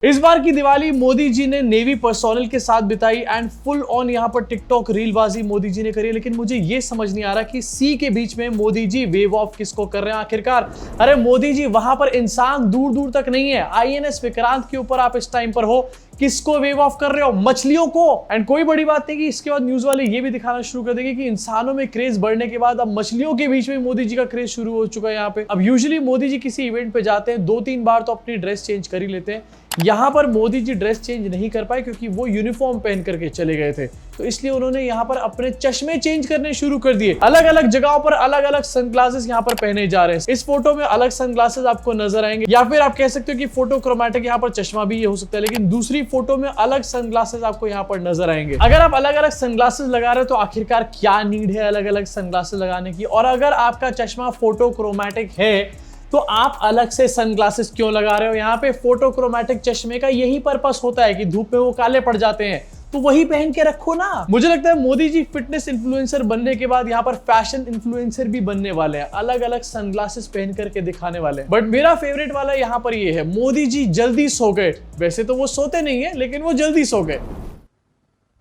इस बार की दिवाली मोदी जी ने नेवी पर्सोनल के साथ बिताई एंड फुल ऑन यहाँ पर टिकटॉक रीलबाजी मोदी जी ने करी। लेकिन मुझे ये समझ नहीं आ रहा कि सी के बीच में मोदी जी वेव ऑफ किसको कर रहे हैं आखिरकार। अरे मोदी जी, वहां पर इंसान दूर दूर तक नहीं है। आईएनएस विक्रांत के ऊपर आप इस टाइम पर हो, किसको वेव ऑफ कर रहे हो? मछलियों को। एंड कोई बड़ी बात नहीं कि इसके बाद न्यूज वाले ये भी दिखाना शुरू कर देंगे कि इंसानों में क्रेज बढ़ने के बाद अब मछलियों के बीच में मोदी जी का क्रेज शुरू हो चुका है यहाँ पे। अब यूजुअली मोदी जी किसी इवेंट पे जाते हैं, 2-3 बार तो अपनी ड्रेस चेंज कर ही लेते हैं। यहाँ पर मोदी जी ड्रेस चेंज नहीं कर पाए क्योंकि वो यूनिफॉर्म पहन करके चले गए थे, तो इसलिए उन्होंने यहाँ पर अपने चश्मे चेंज करने शुरू कर दिए। अलग अलग जगहों पर अलग अलग सनग्लासेस यहाँ पर पहने जा रहे हैं। इस फोटो में अलग सनग्लासेस आपको नजर आएंगे, या फिर आप कह सकते हो कि फोटो क्रोमैटिक यहाँ पर चश्मा भी ये हो सकता है, लेकिन दूसरी फोटो में अलग सनग्लासेस आपको यहाँ पर नजर आएंगे। अगर आप अलग अलग सनग्लासेस लगा रहे हो तो आखिरकार क्या नीड है अलग अलग सनग्लासेस लगाने की? और अगर आपका चश्मा फोटो क्रोमैटिक है तो आप अलग से सनग्लासेस क्यों लगा रहे हो? यहाँ पे फोटो क्रोमैटिक चश्मे का यही पर्पस होता है कि धूप में वो काले पड़ जाते हैं, तो वही पहन के रखो ना। मुझे लगता है मोदी जी फिटनेस इन्फ्लुएंसर बनने के बाद यहाँ पर फैशन इन्फ्लुएंसर भी बनने वाले हैं, अलग अलग सनग्लासेस पहन करके दिखाने वाले हैं। बट मेरा फेवरेट वाला यहाँ पर ये है, मोदी जी जल्दी सो गए। वैसे तो वो सोते नहीं है, लेकिन वो जल्दी सो गए।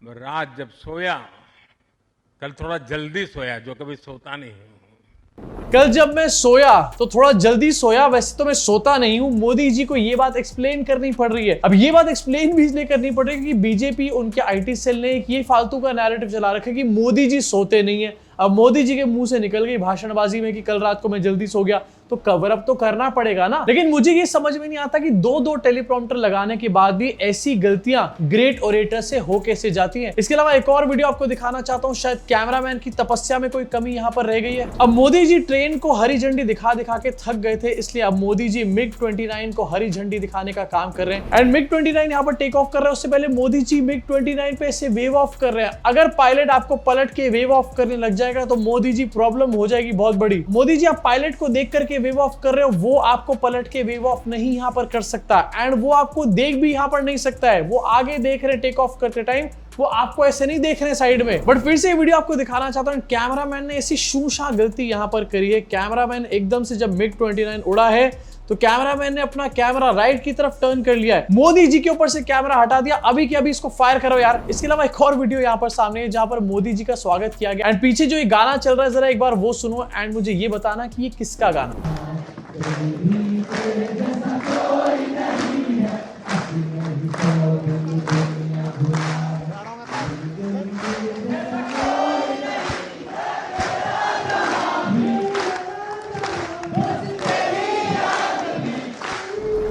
रात जब सोया, कल थोड़ा जल्दी सोया, जो कभी सोता नहीं है। कल जब मैं सोया तो थोड़ा जल्दी सोया, वैसे तो मैं सोता नहीं हूं। मोदी जी को ये बात एक्सप्लेन करनी पड़ रही है। अब ये बात एक्सप्लेन भी इसलिए करनी पड़ रही है कि बीजेपी, उनके आईटी सेल ने एक ये फालतू का नैरेटिव चला रखा है कि मोदी जी सोते नहीं है। अब मोदी जी के मुंह से निकल गई भाषणबाजी में कि कल रात को मैं जल्दी सो गया, तो कवर अप तो करना पड़ेगा ना। लेकिन मुझे ये समझ में नहीं आता कि दो टेलीप्रॉम्प्टर लगाने के बाद भी ऐसी गलतियां ग्रेट ओरेटर से हो कैसे जाती हैं। इसके अलावा एक और वीडियो आपको दिखाना चाहता हूं, शायद कैमरामैन की तपस्या में कोई कमी यहां पर रह गई है। अब मोदी जी ट्रेन को हरी झंडी दिखा दिखा के थक गए थे, इसलिए अब मोदी जी MiG-29 को हरी झंडी दिखाने का काम कर रहे हैं। एंड MiG-29 यहां पर टेक ऑफ कर रहा है, उससे पहले मोदी जी MiG-29 पे ऐसे वेव ऑफ कर रहे हैं। अगर पायलट आपको पलट के वेव ऑफ करने लग जाएगा तो मोदी जी प्रॉब्लम हो जाएगी बहुत बड़ी। मोदी जी, आप पायलट को देख करके वेव ऑफ कर रहे हो, वो आपको पलट के वेव ऑफ नहीं यहां पर कर सकता, एंड वो आपको देख भी यहां पर नहीं सकता है। वो आगे देख रहे टेक ऑफ करते टाइम, वो आपको ऐसे नहीं देख रहे साइड में। बट फिर से वीडियो आपको दिखाना चाहता हूं, कैमरामैन ने ऐसी शूशा गलती यहां पर करी है। कैमरामैन एकदम से जब MiG-29 उड़ा है तो कैमरामैन ने अपना कैमरा राइट की तरफ टर्न कर लिया है, मोदी जी के ऊपर से कैमरा हटा दिया। अभी के अभी इसको फायर करो यार। इसके अलावा एक और वीडियो यहाँ पर सामने है जहां पर मोदी जी का स्वागत किया गया, एंड पीछे जो ये गाना चल रहा है जरा एक बार वो सुनो एंड मुझे ये बताना कि ये किसका गाना।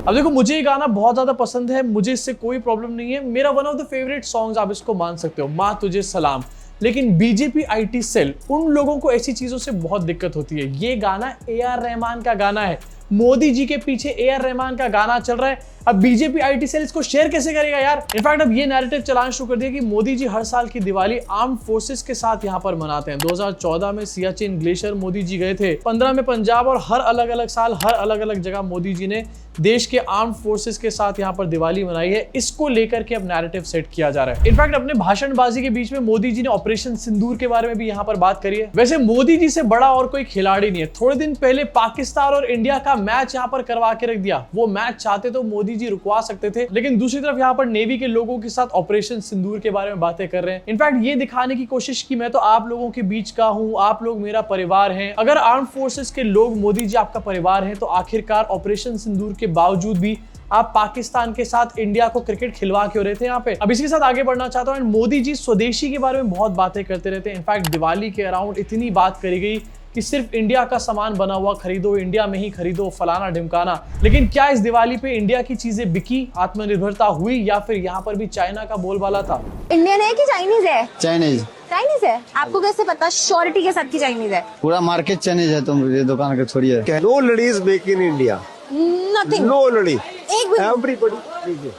अब देखो, मुझे ये गाना बहुत ज्यादा पसंद है, मुझे इससे कोई प्रॉब्लम नहीं है, मेरा one of the favourite songs आप इसको मान सकते हो, माँ तुझे सलाम। लेकिन बीजेपी आईटी सेल, उन लोगों को ऐसी चीजों से बहुत दिक्कत होती है। ये गाना AR रहमान का गाना है, मोदी जी के पीछे AR रहमान का गाना चल रहा है। अब बीजेपी आईटी सेल इसको शेयर कैसे करेगा यार? इनफैक्ट अब ये नैरेटिव चलाना शुरू कर दिया कि मोदी जी हर साल की दिवाली आर्म फोर्सेस के साथ यहाँ पर मनाते हैं। 2014 में सियाचिन ग्लेशियर मोदी जी गए थे, 15 में पंजाब, और हर अलग अलग साल हर अलग अलग जगह मोदी जी ने देश के आर्म फोर्सेस के साथ यहाँ पर दिवाली मनाई है। इसको लेकर के अब नैरेटिव सेट किया जा रहा है। इनफैक्ट अपने भाषणबाजी के बीच में मोदी जी ने ऑपरेशन सिंदूर के बारे में भी यहाँ पर बात करी है। वैसे मोदी जी से बड़ा और कोई खिलाड़ी नहीं है। थोड़े दिन पहले पाकिस्तान और इंडिया का मैच यहाँ पर करवा के रख दिया। वो मैच चाहते तो मोदी जी रुकवा सकते थे, लेकिन दूसरी तरफ यहाँ पर नेवी के लोगों के साथ ऑपरेशन सिंदूर के बारे में बातें कर रहे हैं। इनफैक्ट ये दिखाने की कोशिश की मैं तो आप लोगों के बीच का हूँ, आप लोग मेरा परिवार हैं। अगर आर्म फोर्सेस के लोग मोदी जी आपका परिवार हैं, तो आखिरकार ऑपरेशन सिंदूर के बावजूद भी आप पाकिस्तान के साथ इंडिया को क्रिकेट खिलवा क्यों रहे थे यहाँ पे? अब इसी के साथ आगे बढ़ना चाहता हूँ। मोदी जी स्वदेशी के बारे में बहुत बातें करते रहते हैं। इनफैक्ट दिवाली के अराउंड इतनी बात करी गई कि सिर्फ इंडिया का सामान बना हुआ खरीदो, इंडिया में ही खरीदो, फलाना ढिमकाना। लेकिन क्या इस दिवाली पे इंडिया की चीजें बिकी, आत्मनिर्भरता हुई, या फिर यहाँ पर भी चाइना का बोलबाला था? इंडियन है कि चाइनीज है? चाइनीज। चाइनीज है? आपको कैसे पता श्योरिटी के साथ की चाइनीज है? पूरा मार्केट चाइनीज है, तुम ये दुकान के छोड़िए। No ladies make in India. Nothing. No lady. एक भी? Everybody.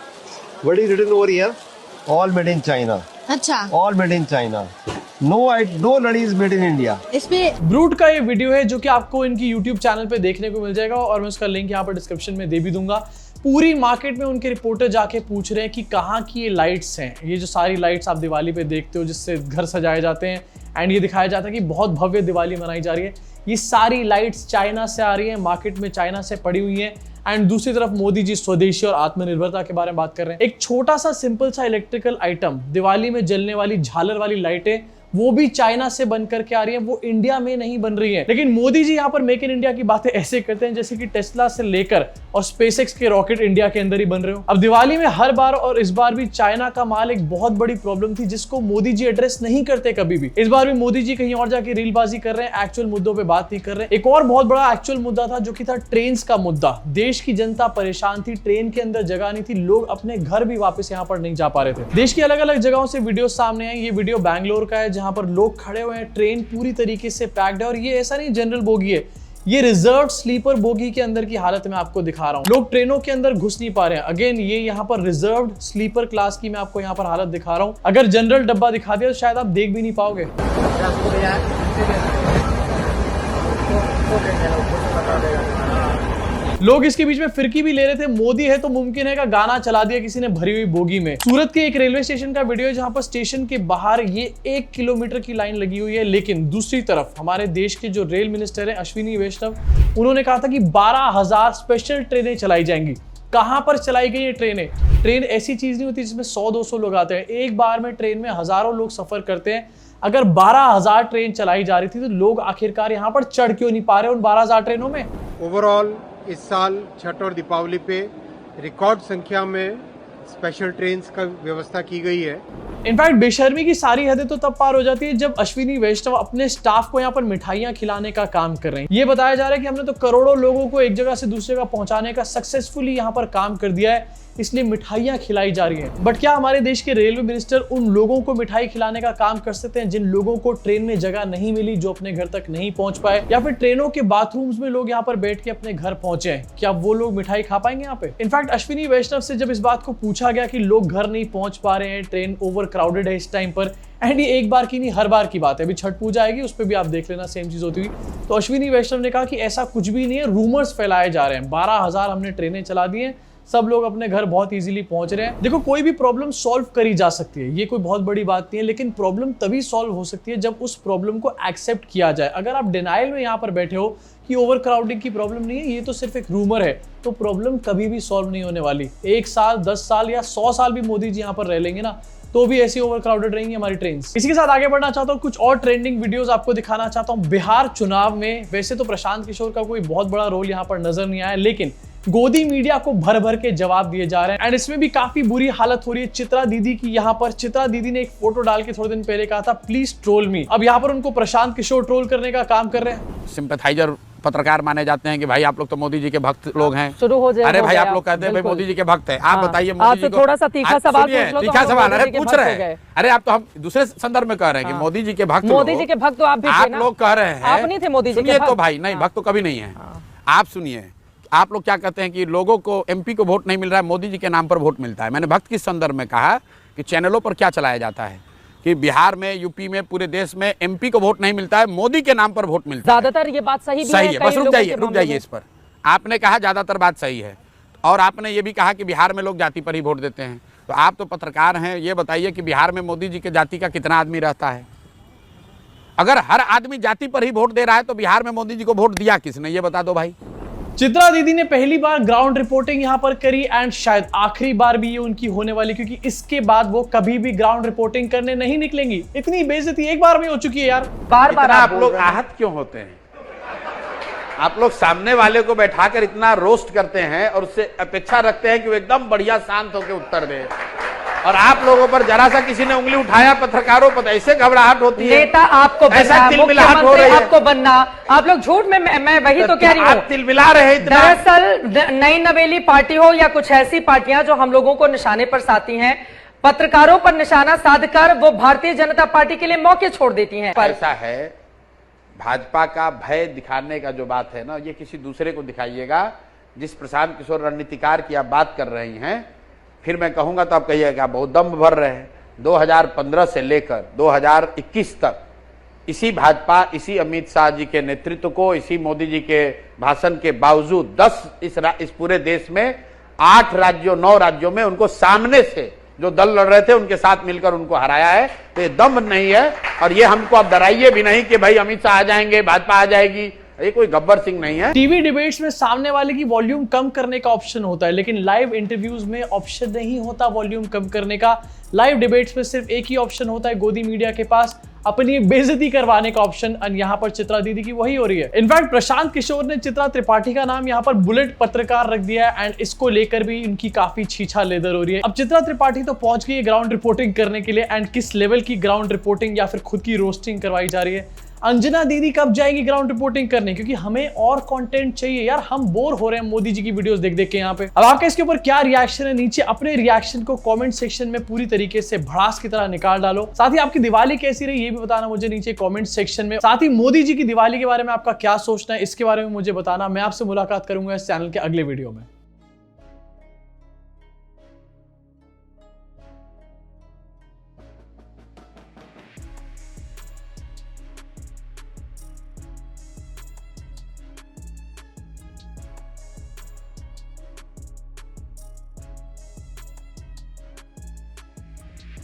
What is written over here? All made in China. अच्छा, All made in China. No ladies made in India. इसपे ब्रूट का ये वीडियो है जो कि आपको इनकी YouTube चैनल पे देखने को मिल जाएगा, और मैं उसका लिंक यहाँ पर डिस्क्रिप्शन में दे भी दूंगा। पूरी मार्केट में उनके रिपोर्टर जाके पूछ रहे हैं कि कहाँ की ये लाइट्स हैं, ये जो सारी लाइट्स आप दिवाली पे देखते हो जिससे घर सजाए जाते हैं, एंड ये दिखाया जाता है कि बहुत भव्य दिवाली मनाई जा रही है, ये सारी लाइट्स चाइना से आ रही है, मार्केट में चाइना से पड़ी हुई है। एंड दूसरी तरफ मोदी जी स्वदेशी और आत्मनिर्भरता के बारे में बात कर रहे हैं। एक छोटा सा सिंपल सा इलेक्ट्रिकल आइटम, दिवाली में जलने वाली झालर वाली लाइटें, वो भी चाइना से बन करके आ रही है, वो इंडिया में नहीं बन रही है। लेकिन मोदी जी यहाँ पर मेक इन इंडिया की बातें ऐसे करते हैं जैसे कि टेस्ला से लेकर और स्पेसएक्स के रॉकेट इंडिया के अंदर ही बन रहे हो। अब दिवाली में हर बार और इस बार भी चाइना का माल एक बहुत बड़ी प्रॉब्लम थी जिसको मोदी जी एड्रेस नहीं करते कभी भी। इस बार भी मोदी जी कहीं और जाके रीलबाजी कर रहे हैं, एक्चुअल मुद्दों पर बात नहीं कर रहे हैं। एक और बहुत बड़ा एक्चुअल मुद्दा था जो कि था ट्रेन का मुद्दा। देश की जनता परेशान थी, ट्रेन के अंदर जगह नहीं थी, लोग अपने घर भी वापस यहाँ पर नहीं जा पा रहे थे। देश की अलग अलग जगहों से वीडियो सामने आई। ये वीडियो बैंगलोर का है जहां पर लोग खड़े हुए हैं, ट्रेन पूरी तरीके से पैक्ड है और ये ऐसा नहीं जनरल बोगी है, ये रिजर्व स्लीपर बोगी के अंदर की हालत में आपको दिखा रहा हूं। लोग ट्रेनों के अंदर घुस नहीं पा रहे हैं। अगेन ये यहाँ पर रिजर्व स्लीपर क्लास की मैं आपको यहाँ पर हालत दिखा रहा हूं। अगर जनरल डब्बा दिखा दिया तो शायद आप देख भी नहीं पाओगे। लोग इसके बीच में फिरकी भी ले रहे थे, मोदी है तो मुमकिन है का गाना चला दिया किसी ने भरी हुई बोगी में। सूरत के एक रेलवे स्टेशन का वीडियो है जहां पर स्टेशन के बाहर ये 1 किलोमीटर की लाइन लगी हुई है, लेकिन दूसरी तरफ हमारे देश के जो रेल मिनिस्टर हैं अश्विनी वैष्णव, उन्होंने कहा था कि 12,000 स्पेशल ट्रेनें चलाई जाएंगी। कहां पर चलाई गई ये ट्रेनें? ट्रेन ऐसी चीज नहीं होती जिसमें 100-200 लोग आते हैं। एक बार में ट्रेन में हजारों लोग सफर करते हैं। अगर 12,000 ट्रेन चलाई जा रही थी तो लोग आखिरकार यहाँ पर चढ़ क्यों नहीं पा रहे उन 12,000 ट्रेनों में? ओवरऑल इस साल छठ और दीपावली पे रिकॉर्ड संख्या में स्पेशल ट्रेन्स का व्यवस्था की गई है। इनफैक्ट बेशर्मी की सारी हदें तो तब पार हो जाती है जब अश्विनी वैष्णव अपने स्टाफ को यहाँ पर मिठाइयां खिलाने का काम कर रहे हैं। ये बताया जा रहा है कि हमने तो करोड़ों लोगों को एक जगह से दूसरी जगह पहुंचाने का सक्सेसफुली यहाँ पर काम कर दिया है, इसलिए मिठाइयां खिलाई जा रही हैं। बट क्या हमारे देश के रेलवे मिनिस्टर उन लोगों को मिठाई खिलाने का काम कर सकते हैं जिन लोगों को ट्रेन में जगह नहीं मिली, जो अपने घर तक नहीं पहुंच पाए, या फिर ट्रेनों के बाथरूम्स में लोग यहाँ पर बैठ के अपने घर पहुंचे हैं? क्या वो लोग मिठाई खा पाएंगे यहाँ पे? इनफैक्ट अश्विनी वैष्णव से जब इस बात को पूछा गया कि लोग घर नहीं पहुंच पा रहे हैं, ट्रेन ओवर क्राउडेड है इस टाइम पर, एंड ये एक बार की नहीं हर बार की बात है, अभी छठ पूजा आएगी उस पर भी आप देख लेना सेम चीज होती हुई, तो अश्विनी वैष्णव ने कहा कि ऐसा कुछ भी नहीं है, रूमर्स फैलाए जा रहे हैं। 12,000 हमने ट्रेनें चला दी हैं, सब लोग अपने घर बहुत इजीली पहुंच रहे हैं। देखो, कोई भी प्रॉब्लम सॉल्व करी जा सकती है, ये कोई बहुत बड़ी बात नहीं है, लेकिन प्रॉब्लम तभी सॉल्व हो सकती है जब उस प्रॉब्लम को एक्सेप्ट किया जाए। अगर आप डिनाइल में यहाँ पर बैठे हो कि ओवर क्राउडिंग की प्रॉब्लम नहीं है, ये तो सिर्फ एक रूमर है, तो प्रॉब्लम कभी भी सॉल्व नहीं होने वाली। 1 साल, 10 साल या 100 साल भी मोदी जी यहाँ पर रह लेंगे ना, तो भी ऐसी ओवर क्राउडेड रहेंगी हमारी ट्रेन। इसी के साथ आगे बढ़ना चाहता हूँ, कुछ और ट्रेंडिंग वीडियोस आपको दिखाना चाहता हूँ। बिहार चुनाव में वैसे तो प्रशांत किशोर का कोई बहुत बड़ा रोल यहाँ पर नजर नहीं आया, लेकिन गोदी मीडिया को भर भर के जवाब दिए जा रहे हैं, एंड इसमें भी काफी बुरी हालत हो रही है चित्रा दीदी की। यहाँ पर चित्रा दीदी ने एक फोटो डाल के थोड़े दिन पहले कहा था प्लीज ट्रोल मी। अब यहाँ पर उनको प्रशांत किशोर ट्रोल करने का काम कर रहे हैं। सिंपैथाइजर पत्रकार माने जाते हैं कि भाई आप लोग तो मोदी जी के भक्त लोग हैं। शुरू हो जाए। अरे भाई आप लोग कहते हैं भाई मोदी जी के भक्त हैं, आप बताइए मोदी जी को थोड़ा सा तीखा सवाल पूछ लो। तीखा सवाल अरे पूछ रहे हैं। अरे आप तो हम दूसरे संदर्भ में कह रहे हैं कि मोदी जी के भक्त, मोदी जी के भक्त तो आप भी आप लोग कह रहे हैं। आप नहीं थे मोदी जी के भक्त? तो भाई नहीं, भक्त तो कभी नहीं है। आप सुनिए, आप लोग क्या कहते हैं कि लोगों को एमपी को वोट नहीं मिल रहा है, मोदी जी के नाम पर वोट मिलता है। मैंने भक्त किस संदर्भ में कहा कि चैनलों पर क्या चलाया जाता है कि बिहार में, यूपी में, पूरे देश में एमपी को वोट नहीं मिलता है, मोदी के नाम पर वोट मिलता है। ज्यादातर ये बात सही है। बस रुक जाइए इस पर। आपने कहा ज्यादातर बात सही है, और आपने ये भी कहा कि बिहार में लोग जाति पर ही वोट देते हैं। तो आप तो पत्रकार हैं, ये बताइए कि बिहार में मोदी जी के जाति का कितना आदमी रहता है? अगर हर आदमी जाति पर ही वोट दे रहा है तो बिहार में मोदी जी को वोट दिया किसने, ये बता दो भाई। चित्रा दीदी ने पहली बार ग्राउंड रिपोर्टिंग यहां पर करी, एंड शायद आखिरी बार भी ये उनकी होने वाली, क्योंकि इसके बाद वो कभी भी ग्राउंड रिपोर्टिंग करने नहीं निकलेंगी। इतनी बेइज्जती एक बार में हो चुकी है यार। बार बार आप लोग आहत क्यों होते हैं? आप लोग सामने वाले को बैठाकर इतना रोस्ट करते हैं और उससे अपेक्षा रखते हैं कि वो एकदम बढ़िया शांत होकर उत्तर दे, और आप लोगों पर जरा सा किसी ने उंगली उठाया, पत्रकारों पर ऐसे घबराहट होती है। नेता आपको बनना, मुख्यमंत्री आपको बनना, आप लोग झूठ में, मैं वही तो कह रही हूँ, आप तिलमिला रहे हैं। दरअसल नई नवेली पार्टी हो या कुछ ऐसी पार्टियां जो हम लोगों को निशाने पर साधती हैं, पत्रकारों पर निशाना साधकर वो भारतीय जनता पार्टी के लिए मौके छोड़ देती हैं। ऐसा है, भाजपा का भय दिखाने का जो बात है ना, ये किसी दूसरे को दिखाइएगा। जिस प्रशांत किशोर रणनीतिकार की आप बात कर रही हैं, फिर मैं कहूंगा तो आप कहिएगा बहुत दम भर रहे हैं। 2015 से लेकर 2021 तक इसी भाजपा, इसी अमित शाह जी के नेतृत्व को, इसी मोदी जी के भाषण के बावजूद 10 इस पूरे देश में 8 राज्यों 9 राज्यों में उनको सामने से जो दल लड़ रहे थे उनके साथ मिलकर उनको हराया है। तो ये दम नहीं है, और ये हमको आप डराइए भी नहीं कि भाई अमित शाह आ जाएंगे, भाजपा आ जाएगी, ये कोई गब्बर सिंह नहीं है। टीवी डिबेट्स में सामने वाले की वॉल्यूम कम करने का ऑप्शन होता है, लेकिन लाइव इंटरव्यूज में ऑप्शन नहीं होता वॉल्यूम कम करने का। लाइव डिबेट्स में सिर्फ एक ही ऑप्शन होता है गोदी मीडिया के पास, अपनी बेइज्जती करवाने का ऑप्शन। और यहाँ पर चित्रा दीदी की वही हो रही है। इनफैक्ट प्रशांत किशोर ने चित्रा त्रिपाठी का नाम यहाँ पर बुलेट पत्रकार रख दिया है, एंड इसको लेकर भी इनकी काफी छीछा लेदर हो रही है। अब चित्रा त्रिपाठी तो पहुंच गई है ग्राउंड रिपोर्टिंग करने के लिए, एंड किस लेवल की ग्राउंड रिपोर्टिंग या फिर खुद की रोस्टिंग करवाई जा रही है। अंजना दीदी कब जाएगी ग्राउंड रिपोर्टिंग करने, क्योंकि हमें और कंटेंट चाहिए यार, हम बोर हो रहे हैं मोदी जी की वीडियोस देख देख के यहाँ पे। अब आपका इसके ऊपर क्या रिएक्शन है, नीचे अपने रिएक्शन को कमेंट सेक्शन में पूरी तरीके से भड़ास की तरह निकाल डालो। साथ ही आपकी दिवाली कैसी रही ये भी बताना मुझे नीचे कमेंट सेक्शन में। साथ ही मोदी जी की दिवाली के बारे में आपका क्या सोचना है इसके बारे में मुझे बताना। मैं आपसे मुलाकात करूंगा इस चैनल के अगले वीडियो में।